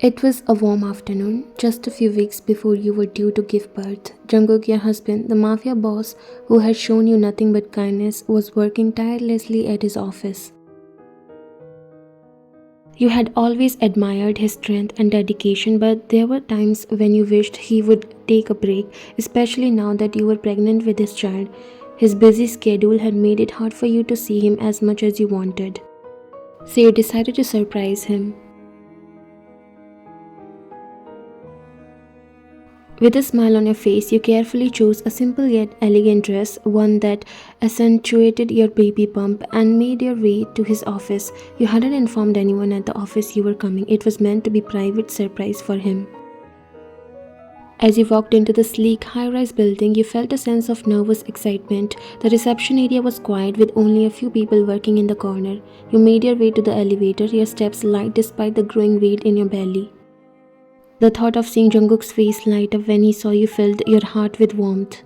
It was a warm afternoon, just a few weeks before you were due to give birth. Jungkook, your husband, the mafia boss who had shown you nothing but kindness, was working tirelessly at his office. You had always admired his strength and dedication, but there were times when you wished he would take a break, especially now that you were pregnant with his child. His busy schedule had made it hard for you to see him as much as you wanted. So you decided to surprise him. With a smile on your face, you carefully chose a simple yet elegant dress, one that accentuated your baby bump, and made your way to his office. You hadn't informed anyone at the office you were coming. It was meant to be a private surprise for him. As you walked into the sleek, high-rise building, you felt a sense of nervous excitement. The reception area was quiet, with only a few people working in the corner. You made your way to the elevator, your steps light despite the growing weight in your belly. The thought of seeing Jungkook's face light up when he saw you filled your heart with warmth.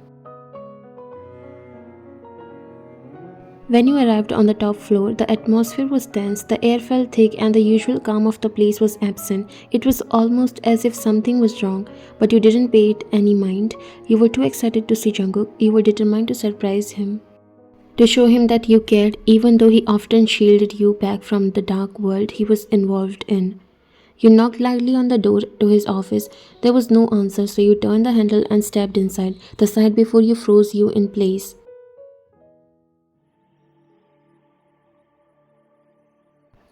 When you arrived on the top floor, the atmosphere was tense, the air felt thick, and the usual calm of the place was absent. It was almost as if something was wrong, but you didn't pay it any mind. You were too excited to see Jungkook. You were determined to surprise him, to show him that you cared, even though he often shielded you back from the dark world he was involved in. You knocked lightly on the door to his office. There was no answer, so you turned the handle and stepped inside. The sight before you froze you in place.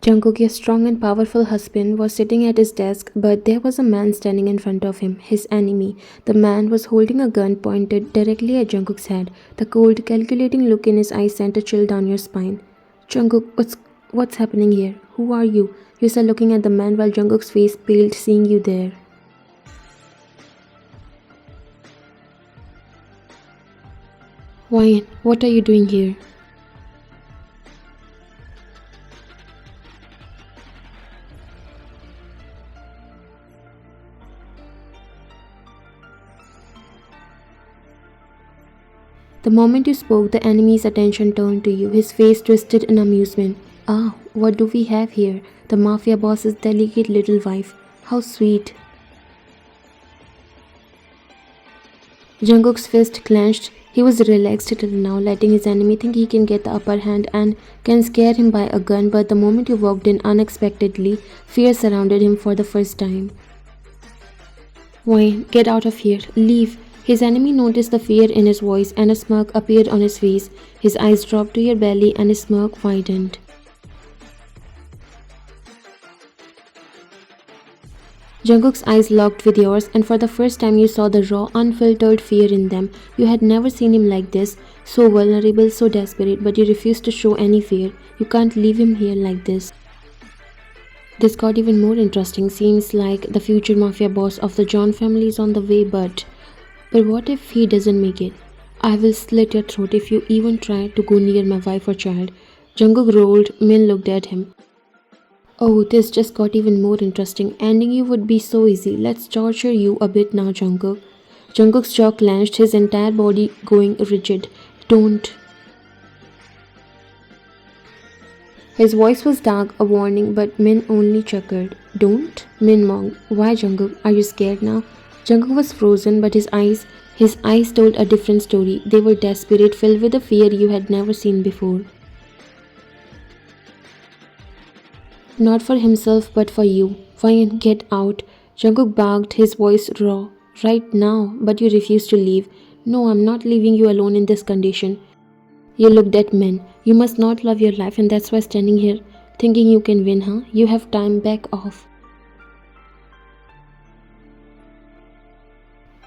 Jungkook, your strong and powerful husband, was sitting at his desk, but there was a man standing in front of him, his enemy. The man was holding a gun pointed directly at Jungkook's head. The cold, calculating look in his eyes sent a chill down your spine. Jungkook, what's happening here? Who are you? You said, looking at the man while Jungkook's face paled seeing you there. Why, what are you doing here? The moment you spoke, the enemy's attention turned to you. His face twisted in amusement. Ah, what do we have here? The mafia boss's delicate little wife. How sweet. Jungkook's fist clenched. He was relaxed till now, letting his enemy think he can get the upper hand and can scare him by a gun, but the moment you walked in unexpectedly, fear surrounded him for the first time. Wayne, get out of here. Leave. His enemy noticed the fear in his voice, and a smirk appeared on his face. His eyes dropped to your belly and his smirk widened. Jungkook's eyes locked with yours, and for the first time you saw the raw, unfiltered fear in them. You had never seen him like this, so vulnerable, so desperate, but you refused to show any fear. You can't leave him here like this. This got even more interesting. Seems like the future mafia boss of the John family is on the way, but what if he doesn't make it? I will slit your throat if you even try to go near my wife or child. Jungkook rolled. Min looked at him. Oh, this just got even more interesting. Ending you would be so easy. Let's torture you a bit now, Jungkook. Jungkook's jaw clenched, his entire body going rigid. Don't. His voice was dark, a warning, but Min only chuckled. Don't? Min mocked. Why, Jungkook? Are you scared now? Jungkook was frozen, but his eyes told a different story. They were desperate, filled with a fear you had never seen before. Not for himself, but for you. Fine, get out. Jungkook barked, his voice raw. Right now, but you refuse to leave. No, I'm not leaving you alone in this condition. You looked at Min. You must not love your life, and that's why standing here, thinking you can win, huh? You have time, back off.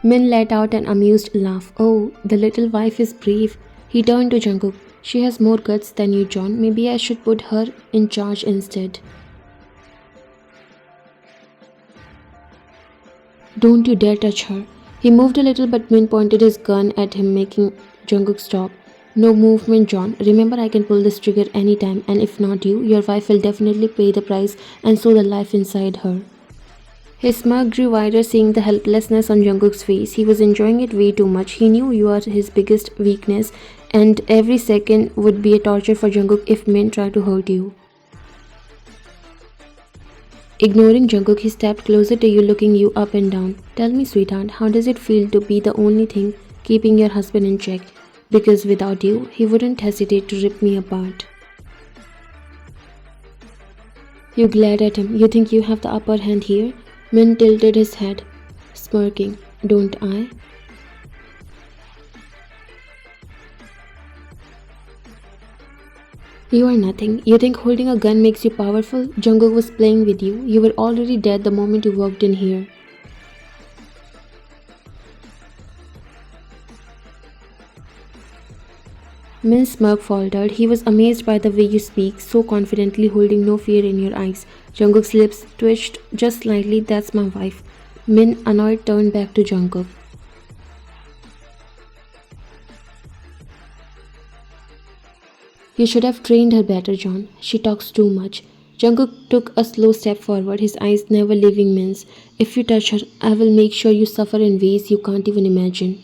Min let out an amused laugh. Oh, the little wife is brave. He turned to Jungkook. She has more guts than you, John. Maybe I should put her in charge instead. Don't you dare touch her. He moved a little, but Min pointed his gun at him, making Jungkook stop. No movement, John. Remember, I can pull this trigger anytime, and if not you, your wife will definitely pay the price, and so the life inside her. His smirk grew wider, seeing the helplessness on Jungkook's face. He was enjoying it way too much. He knew you are his biggest weakness, and every second would be a torture for Jungkook if Min tried to hurt you. Ignoring Jungkook, he stepped closer to you, looking you up and down. Tell me, sweetheart, how does it feel to be the only thing keeping your husband in check? Because without you, he wouldn't hesitate to rip me apart. You glared at him. You think you have the upper hand here? Min tilted his head, smirking. Don't I? You are nothing. You think holding a gun makes you powerful? Jungkook was playing with you. You were already dead the moment you walked in here. Min's smirk faltered. He was amazed by the way you speak, so confidently, holding no fear in your eyes. Jungkook's lips twitched just slightly. That's my wife. Min, annoyed, turned back to Jungkook. You should have trained her better, John. She talks too much. Jungkook took a slow step forward, his eyes never leaving Min's. If you touch her, I will make sure you suffer in ways you can't even imagine.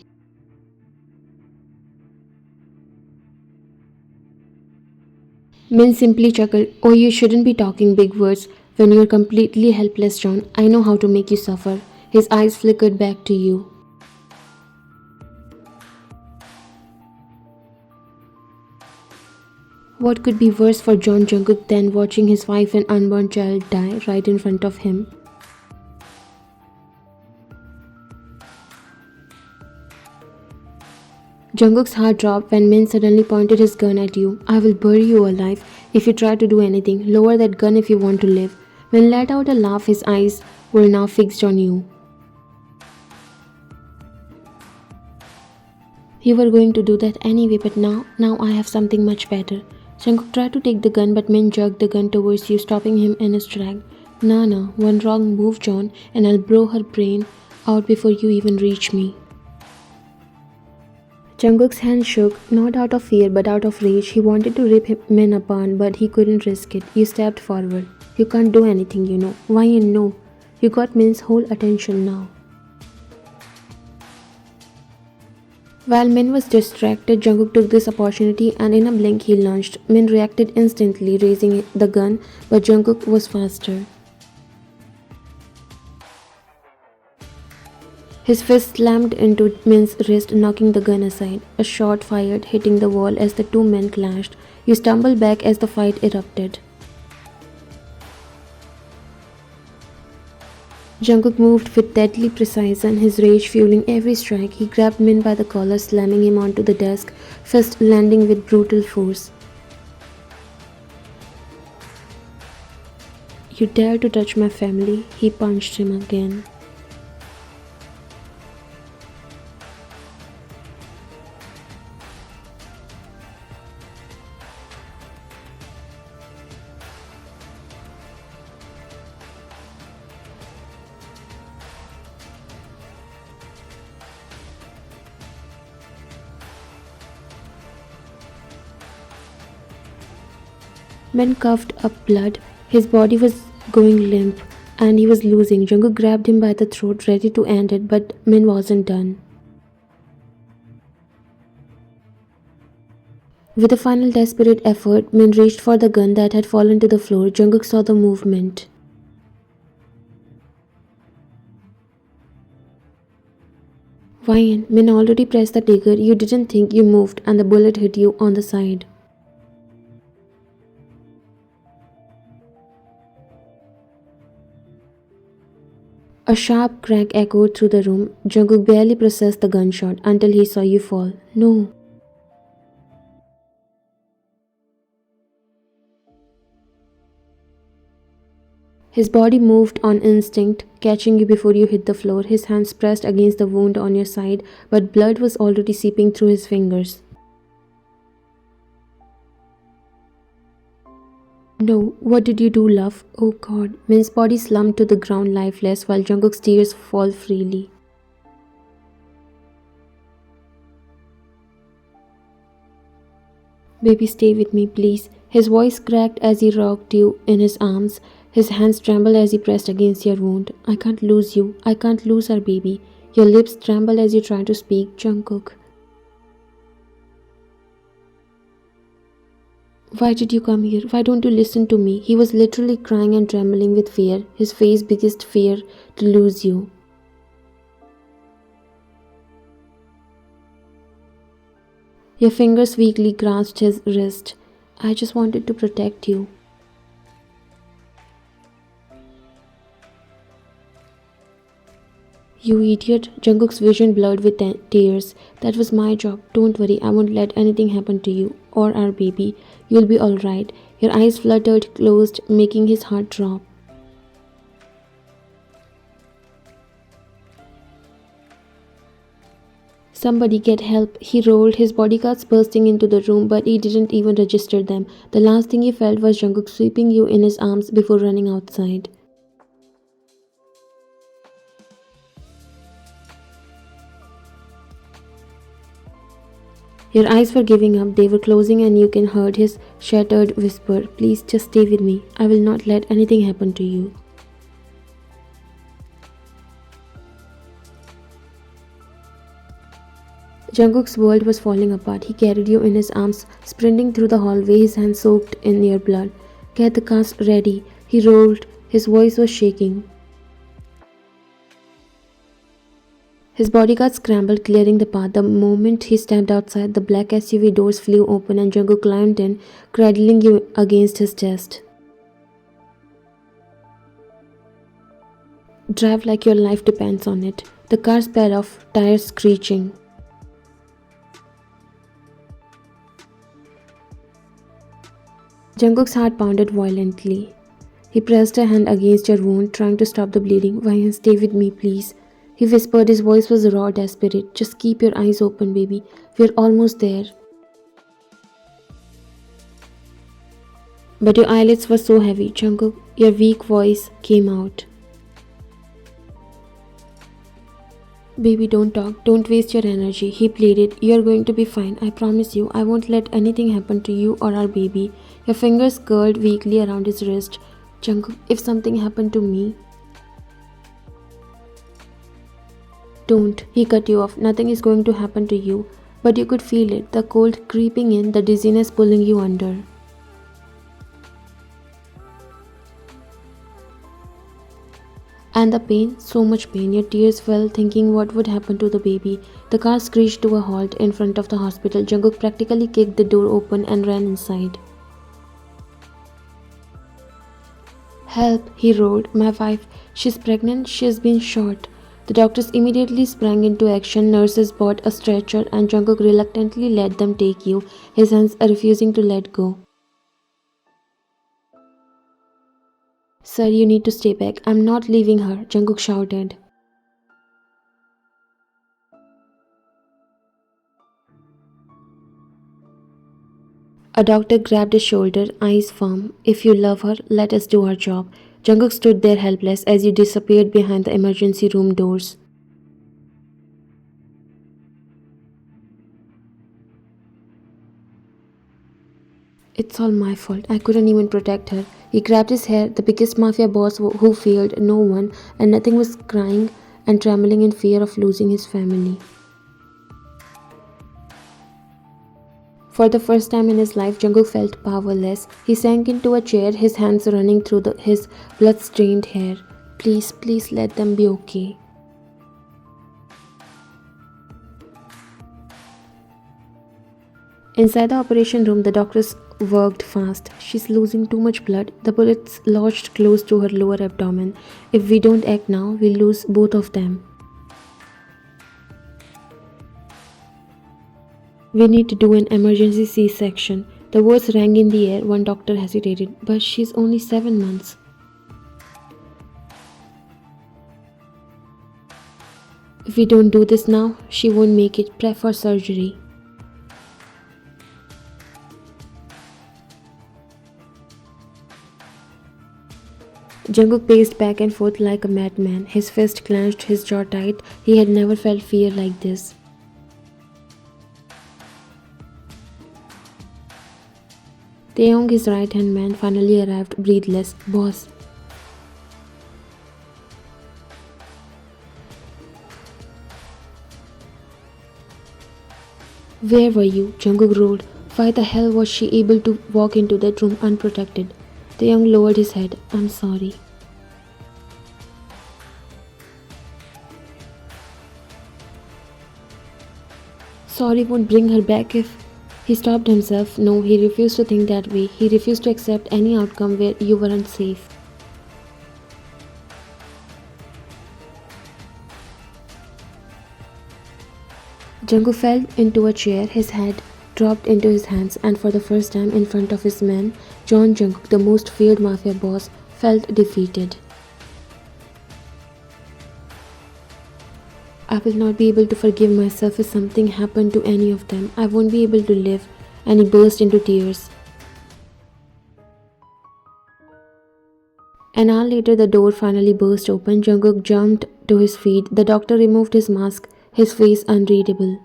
Min simply chuckled. Oh, you shouldn't be talking big words when you're completely helpless, John. I know how to make you suffer. His eyes flickered back to you. What could be worse for John Jungkook than watching his wife and unborn child die right in front of him? Jungkook's heart dropped when Min suddenly pointed his gun at you. I will bury you alive if you try to do anything. Lower that gun if you want to live. Min let out a laugh, his eyes were now fixed on you. You were going to do that anyway, but now I have something much better. Jungkook tried to take the gun, but Min jerked the gun towards you, stopping him in his track. Nah, one wrong move, John, and I'll blow her brain out before you even reach me. Jungkook's hand shook, not out of fear but out of rage. He wanted to rip Min apart, but he couldn't risk it. You stepped forward. You can't do anything, you know. Why and no? You got Min's whole attention now. While Min was distracted, Jungkook took this opportunity and in a blink he lunged. Min reacted instantly, raising the gun, but Jungkook was faster. His fist slammed into Min's wrist, knocking the gun aside. A shot fired, hitting the wall as the two men clashed. You stumbled back as the fight erupted. Jungkook moved with deadly precision, his rage fueling every strike. He grabbed Min by the collar, slamming him onto the desk, fist landing with brutal force. You dare to touch my family? He punched him again. Min coughed up blood. His body was going limp and he was losing. Jungkook grabbed him by the throat, ready to end it, but Min wasn't done. With a final desperate effort, Min reached for the gun that had fallen to the floor. Jungkook saw the movement. Why? Min already pressed the trigger. You didn't think, you moved, and the bullet hit you on the side. A sharp crack echoed through the room. Jungkook barely processed the gunshot until he saw you fall. No. His body moved on instinct, catching you before you hit the floor. His hands pressed against the wound on your side, but blood was already seeping through his fingers. No, what did you do, love? Oh God. Min's body slumped to the ground lifeless while Jungkook's tears fall freely. Baby, stay with me, please. His voice cracked as he rocked you in his arms. His hands trembled as he pressed against your wound. I can't lose you. I can't lose our baby. Your lips tremble as you try to speak, Jungkook. Why did you come here? Why don't you listen to me? He was literally crying and trembling with fear, his face biggest fear to lose you. Your fingers weakly grasped his wrist. I just wanted to protect you. You idiot. Jungkook's vision blurred with tears. That was my job. Don't worry, I won't let anything happen to you or our baby. You'll be alright. Your eyes fluttered closed, making his heart drop. Somebody get help. He rolled, his bodyguards bursting into the room, but he didn't even register them. The last thing he felt was Jungkook sweeping you in his arms before running outside. Your eyes were giving up, they were closing, and you can heard his shattered whisper, please just stay with me. I will not let anything happen to you. Jungkook's world was falling apart. He carried you in his arms, sprinting through the hallway, his hands soaked in your blood. Get the cars ready. He rolled, his voice was shaking. His bodyguard scrambled, clearing the path. The moment he stepped outside, the black SUV doors flew open and Jungkook climbed in, cradling you against his chest. Drive like your life depends on it. The car sped off, tires screeching. Jungkook's heart pounded violently. He pressed a hand against your wound, trying to stop the bleeding. Why stay with me, please? He whispered, his voice was raw, desperate. Just keep your eyes open, baby. We're almost there. But your eyelids were so heavy, Jungkook. Your weak voice came out. Baby, don't talk. Don't waste your energy. He pleaded. You're going to be fine. I promise you. I won't let anything happen to you or our baby. Your fingers curled weakly around his wrist. Jungkook, if something happened to me... Don't. He cut you off. Nothing is going to happen to you. But you could feel it. The cold creeping in, the dizziness pulling you under. And the pain, so much pain. Your tears fell, thinking what would happen to the baby. The car screeched to a halt in front of the hospital. Jungkook practically kicked the door open and ran inside. Help, he roared. My wife, she's pregnant, she's been shot. The doctors immediately sprang into action. Nurses brought a stretcher and Jungkook reluctantly let them take you, his hands refusing to let go. Sir, you need to stay back. I'm not leaving her, Jungkook shouted. A doctor grabbed his shoulder, eyes firm. If you love her, let us do our job. Jungkook stood there helpless as you disappeared behind the emergency room doors. It's all my fault. I couldn't even protect her. He grabbed his hair, the biggest mafia boss who feared no one, and nothing was crying and trembling in fear of losing his family. For the first time in his life, Jungkook felt powerless. He sank into a chair, his hands running through his blood-stained hair. Please, please let them be okay. Inside the operation room, the doctors worked fast. She's losing too much blood. The bullets lodged close to her lower abdomen. If we don't act now, we'll lose both of them. We need to do an emergency C-section. The words rang in the air. One doctor hesitated. But she's only 7 months. If we don't do this now, she won't make it. Prep for surgery. Jungkook paced back and forth like a madman. His fist clenched, his jaw tight. He had never felt fear like this. Taeyong, his right-hand man, finally arrived, breathless. Boss. Where were you? Jungkook roared. Why the hell was she able to walk into that room unprotected? The young lowered his head. I'm sorry. Sorry won't bring her back if... He stopped himself. No, he refused to think that way. He refused to accept any outcome where you weren't safe. Jungkook fell into a chair, his head dropped into his hands, and for the first time in front of his men, John Jungkook, the most feared mafia boss, felt defeated. I will not be able to forgive myself if something happened to any of them. I won't be able to live. And he burst into tears. An hour later, the door finally burst open. Jungkook jumped to his feet. The doctor removed his mask, his face unreadable.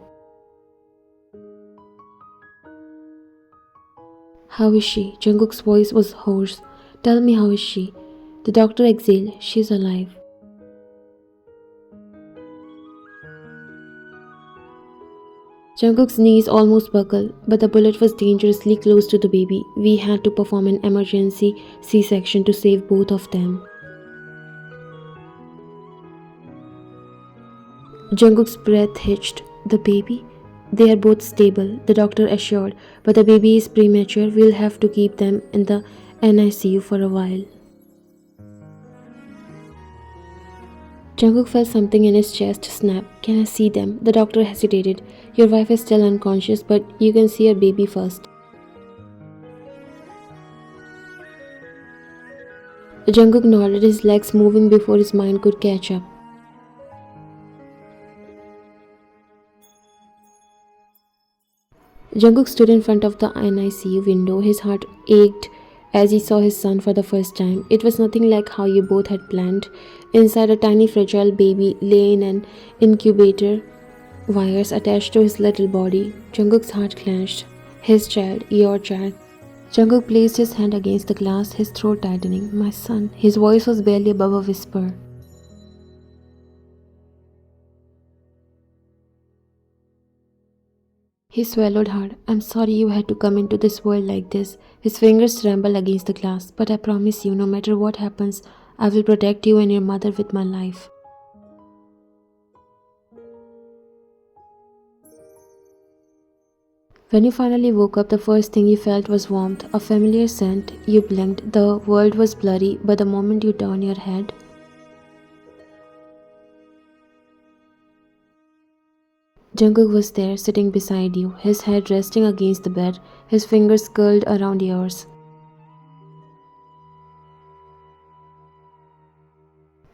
How is she? Jungkook's voice was hoarse. Tell me, how is she? The doctor exhaled. She's alive. Jungkook's knees almost buckled, but the bullet was dangerously close to the baby. We had to perform an emergency C-section to save both of them. Jungkook's breath hitched. The baby? They are both stable, the doctor assured, but the baby is premature. We'll have to keep them in the NICU for a while. Jungkook felt something in his chest snap. Can I see them? The doctor hesitated. Your wife is still unconscious, but you can see your baby first. Jungkook nodded, his legs moving before his mind could catch up. Jungkook stood in front of the NICU window. His heart ached as he saw his son for the first time. It was nothing like how you both had planned. Inside, a tiny fragile baby lay in an incubator, wires attached to his little body. Jungkook's heart clenched. His child, your child. Jungkook placed his hand against the glass, his throat tightening. My son. His voice was barely above a whisper. He swallowed hard. I'm sorry you had to come into this world like this. His fingers trembled against the glass. But I promise you, no matter what happens, I will protect you and your mother with my life. When you finally woke up, the first thing you felt was warmth, a familiar scent. You blinked. The world was blurry, but the moment you turned your head, Jungkook was there, sitting beside you, his head resting against the bed, his fingers curled around yours.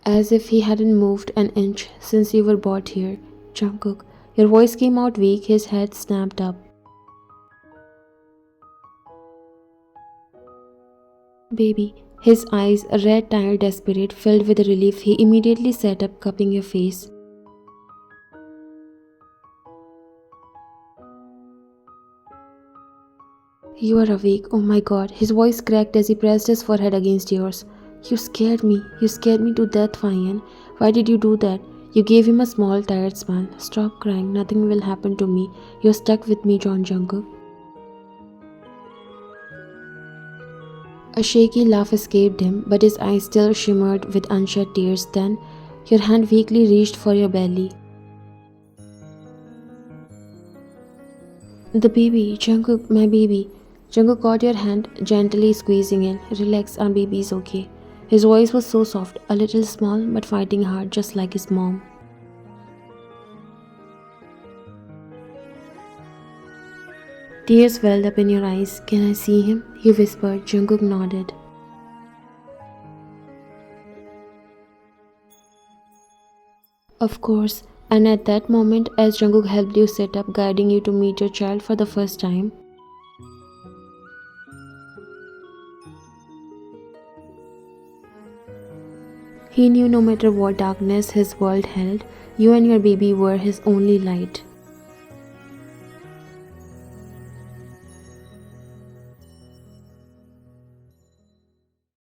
As if he hadn't moved an inch since you were brought here. Jungkook, your voice came out weak, his head snapped up. Baby, his eyes, red, tired, desperate, filled with relief. He immediately sat up, cupping your face. You are awake. Oh my God. His voice cracked as he pressed his forehead against yours. You scared me. You scared me to death, Fayan. Why did you do that? You gave him a small, tired smile. Stop crying. Nothing will happen to me. You're stuck with me, John Jungkook. A shaky laugh escaped him, but his eyes still shimmered with unshed tears. Then, your hand weakly reached for your belly. The baby, Jungkook, my baby. Jungkook caught your hand, gently squeezing it. Relax, our baby is okay. His voice was so soft, a little small, but fighting hard, just like his mom. Tears welled up in your eyes. Can I see him? You whispered. Jungkook nodded. Of course. And at that moment, as Jungkook helped you sit up, guiding you to meet your child for the first time, he knew no matter what darkness his world held, you and your baby were his only light.